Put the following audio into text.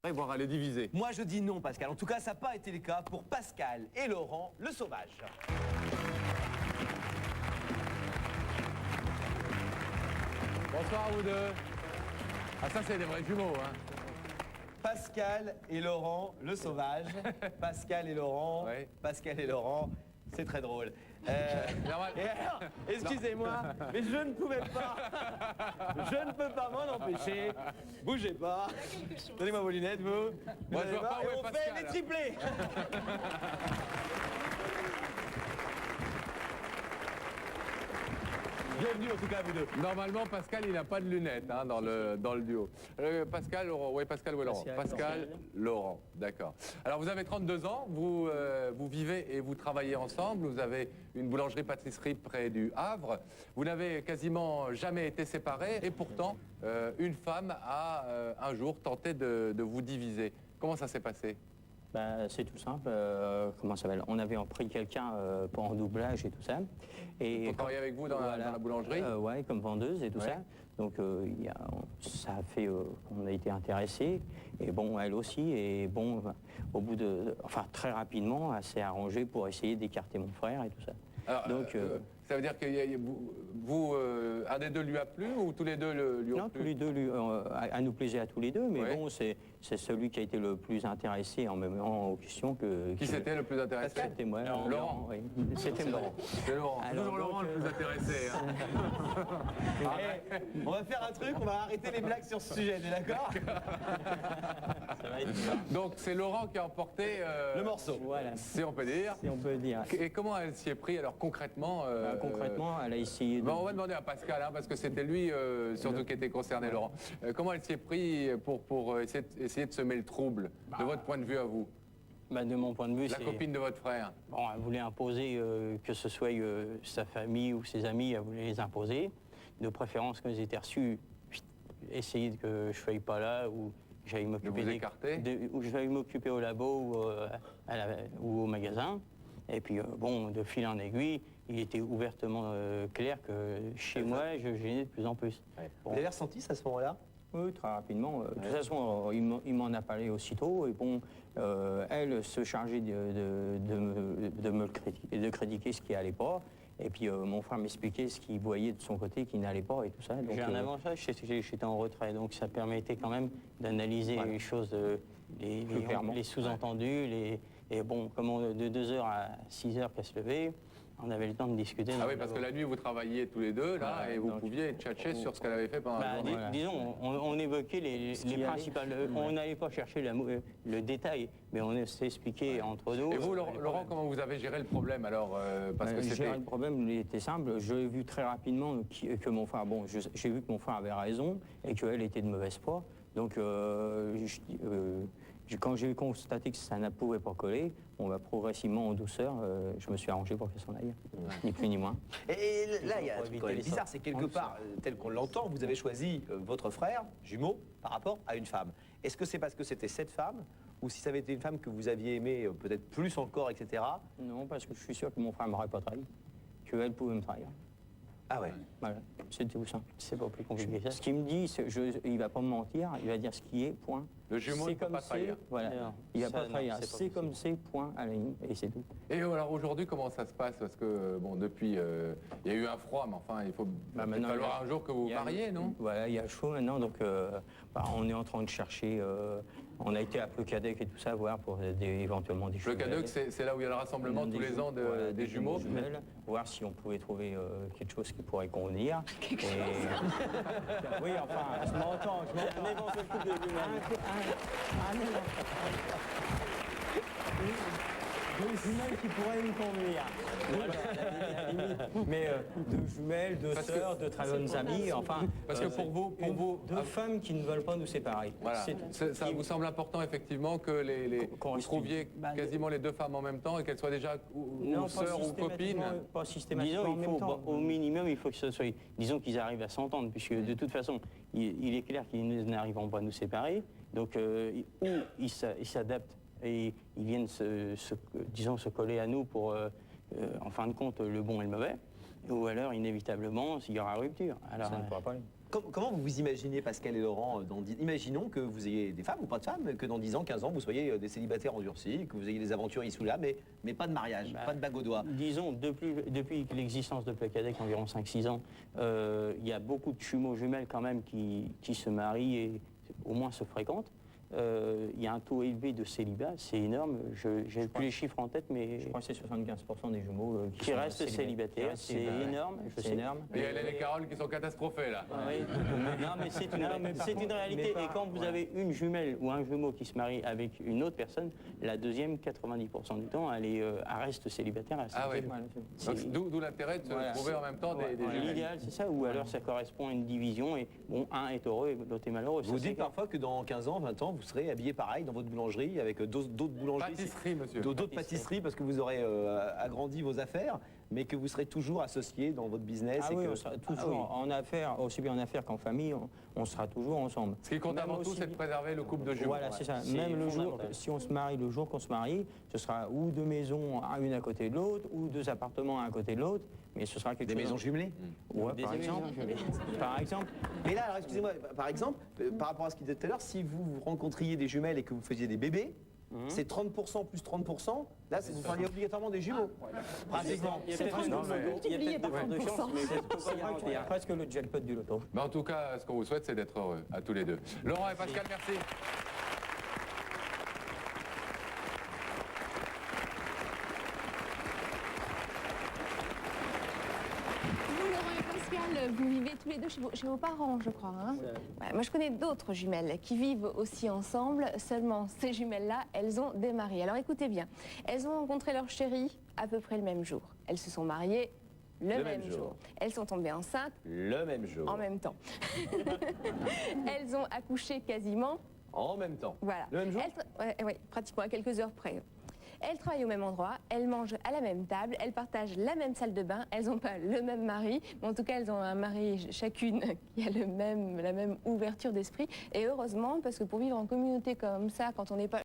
séparer, voire à les diviser. Moi je dis non Pascal, en tout cas ça n'a pas été le cas pour Pascal et Laurent le sauvage. Bonsoir à vous deux. Ah ça c'est des vrais jumeaux, hein. Pascal et Laurent le sauvage. Pascal et Laurent, Ouais. Pascal et Laurent, c'est très drôle. Et alors, excusez-moi, mais je ne pouvais pas. Je ne peux pas m'en empêcher. Bougez pas. Donnez-moi vos lunettes, vous. Moi, je vois pas où Et est on fait Pascal. les triplés. Bienvenue en tout cas à vous deux. Normalement, Pascal, il n'a pas de lunettes hein, dans le duo. Pascal, Laurent, oui, Pascal ou Laurent. Pascal, Laurent, d'accord. Alors, vous avez 32 ans, vous vivez et vous travaillez ensemble, vous avez une boulangerie-pâtisserie près du Havre, vous n'avez quasiment jamais été séparés, et pourtant, une femme a un jour tenté de vous diviser. Comment ça s'est passé ? Bah, c'est tout simple. Comment ça s'appelle ? On avait pris quelqu'un pour un doublage et tout ça. Et Pour travailler avec vous dans la boulangerie ? Ouais, comme vendeuse et tout ça. Donc ça a fait qu'on a été intéressés. Et bon, elle aussi. Et bon, au bout de, enfin très rapidement, elle s'est arrangée pour essayer d'écarter mon frère et tout ça. Alors, Donc ça veut dire que un des deux lui a plu ou tous les deux lui ont non, plu ? tous les deux, elle nous plaisait à tous les deux, mais Ouais. bon, c'est celui qui a été le plus intéressé en même temps aux questions que... Qui c'était le plus intéressé ? C'était moi. Laurent. Oui. C'était Laurent. C'est Laurent. Alors, Toujours Laurent donc, le plus intéressé. Hein. On va faire un truc, on va arrêter les blagues sur ce sujet, t'es d'accord? Donc c'est Laurent qui a emporté Le morceau. Voilà, si on peut dire. si on peut dire. Et comment elle s'y est pris alors concrètement Concrètement, elle a essayé de... Bon, on va demander à Pascal, hein, parce que c'était lui surtout qui était concerné, Laurent. Comment elle s'y est pris pour essayer de semer le trouble, de votre point de vue à vous? Bah, de mon point de vue, La c'est... copine de votre frère. Bon, elle voulait imposer, que ce soit sa famille ou ses amis, elle voulait les imposer. De préférence, quand ils étaient reçus, essayer que je ne sois pas là ou que j'aille m'occuper vous écarter ou je vais m'occuper au labo ou au magasin. Et puis, bon, de fil en aiguille, il était ouvertement clair que chez moi, je gênais de plus en plus. Vous avez ressenti ça à ce moment-là? Oui, très rapidement. De toute façon, il m'en a parlé aussitôt. Et bon, elle se chargeait de me critiquer ce qui n'allait pas. Et puis mon frère m'expliquait ce qu'il voyait de son côté qui n'allait pas et tout ça. J'ai un avantage, j'étais en retrait. Donc ça permettait quand même d'analyser les choses, les sous-entendus. Et bon, comme de 2h à 6h qu'elle se levait, on avait le temps de discuter. Ah oui, parce que la nuit, vous travailliez tous les deux, là, et vous pouviez tchatcher sur ce qu'elle avait fait pendant la journée. Disons, on évoquait les principales... On n'allait pas chercher le détail, mais on s'expliquait entre nous. Et vous, Laurent, comment vous avez géré le problème, alors parce que c'était... Le problème, il était simple. J'ai vu très rapidement que mon frère... Bon, j'ai vu que mon frère avait raison et qu'elle était de mauvaise foi. Donc, quand j'ai constaté que ça ne pouvait pas coller, on va progressivement en douceur, je me suis arrangé pour qu'elle s'en aille, ni plus ni moins. Et là, il y a un truc quand même bizarre, c'est quelque part, tel qu'on l'entend, vous avez choisi votre frère, jumeau, par rapport à une femme. Est-ce que c'est parce que c'était cette femme, ou si ça avait été une femme que vous aviez aimée peut-être plus encore, etc. Non, parce que je suis sûr que mon frère ne m'aurait pas trahi, qu'elle pouvait me trahir. Ah ouais. Voilà, c'est tout simple. C'est pas plus compliqué que ça. Ce qu'il me dit, il ne va pas me mentir, il va dire ce qui est, point. Le jumeau ne peut pas trahir. Voilà, il ne va pas trahir. C'est comme c'est, point, à la ligne, et c'est tout. Et alors aujourd'hui, comment ça se passe? Parce que, bon, depuis, il y a eu un froid, mais enfin, il faut falloir un jour que vous vous mariez, non? Voilà, il y a chaud maintenant, donc on est en train de chercher... on a été à Pleukadec et tout ça, voir pour éventuellement des jumelles. Pleukadec, c'est là où il y a le rassemblement tous les ans des jumeaux. Voir si on pouvait trouver quelque chose qui pourrait convenir. Oui, enfin, je m'entends. On est dans ce couple de jumelles. Deux jumelles qui pourraient nous convenir. Mais deux jumelles, deux sœurs, deux très bonnes amies, enfin... Parce que pour vous... Deux femmes qui ne veulent pas nous séparer. Voilà. Ça vous semble important, effectivement, que vous trouviez quasiment les deux femmes en même temps et qu'elles soient déjà sœurs ou copines? Pas systématiquement en même temps. Au minimum, il faut que ce soit... Disons qu'ils arrivent à s'entendre, puisque de toute façon, il est clair qu'ils n'arriveront pas à nous séparer. Donc, ou ils s'adaptent et ils viennent se coller à nous pour, en fin de compte, le bon et le mauvais, ou alors, inévitablement, il y aura rupture. Alors, ça ne pourra pas aller. Comment vous vous imaginez, Pascal et Laurent, imaginons que vous ayez des femmes ou pas de femmes, que dans 10 ans, 15 ans, vous soyez des célibataires endurcis, que vous ayez des aventures ici ou là, mais pas de mariage, pas de bague au doigt. Disons, depuis l'existence de Placadec, environ 5-6 ans, il y a beaucoup de jumeaux jumelles quand même qui se marient et au moins se fréquentent. Il y a un taux élevé de célibat, c'est énorme. Je n'ai plus les chiffres en tête, mais Je crois que c'est 75% des jumeaux qui restent célibataires. C'est énorme, je sais. énorme. Et Hélène et Carole qui sont catastrophées là. Oui. Non, mais c'est une réalité. Et quand vous avez une jumelle ou un jumeau qui se marie avec une autre personne, la deuxième, 90% du temps, elle reste célibataire. Ah oui. Donc, d'où l'intérêt de se trouver en même temps des jumelles. L'idéal, c'est ça. Ou alors ça correspond à une division et bon, un est heureux et l'autre est malheureux. Vous dites parfois que dans 15 ans, 20 ans, vous serez habillé pareil dans votre boulangerie avec d'autres boulangeries. Pâtisserie, monsieur. D'autres pâtisseries parce que vous aurez agrandi vos affaires, mais que vous serez toujours associés dans votre business. Ah et oui, que... on sera toujours en affaires, aussi bien en affaires qu'en famille, on sera toujours ensemble. Ce qui compte Même avant tout, aussi- c'est de préserver le couple de jumeaux. Voilà, c'est ça. Même le jour, si on se marie, le jour qu'on se marie, ce sera ou deux maisons, une à côté de l'autre, ou deux appartements, un à côté de l'autre, mais ce sera quelque Des chose. maisons jumelées. Ouais, par exemple. Par exemple. Et là, alors excusez-moi, par exemple, par rapport à ce qu'il disait tout à l'heure, si vous rencontriez des jumelles et que vous faisiez des bébés, c'est 30% plus 30%, là, vous feriez obligatoirement des jumeaux. Pratiquement. Il y a peut-être multiplié de par fortes 30%. chances, mais c'est pas garanti. Il y a presque le jackpot du loto. Mais en tout cas, ce qu'on vous souhaite, c'est d'être heureux, à tous les deux. Laurent et Pascal, merci. Vous, Laurent et Pascal, vous vivez tous les deux chez vos parents, je crois. Hein. Ouais, moi, je connais d'autres jumelles qui vivent aussi ensemble. Seulement, ces jumelles-là, elles ont des maris. Alors, écoutez bien. Elles ont rencontré leur chéri à peu près le même jour. Elles se sont mariées le même jour. Elles sont tombées enceintes Le même jour. en même temps. Elles ont accouché quasiment. En même temps. Voilà. Le même jour. Ouais, pratiquement à quelques heures près. Elles travaillent au même endroit, elles mangent à la même table, elles partagent la même salle de bain, elles n'ont pas le même mari, mais en tout cas elles ont un mari chacune qui a la même ouverture d'esprit. Et heureusement, parce que pour vivre en communauté comme ça, quand on n'est pas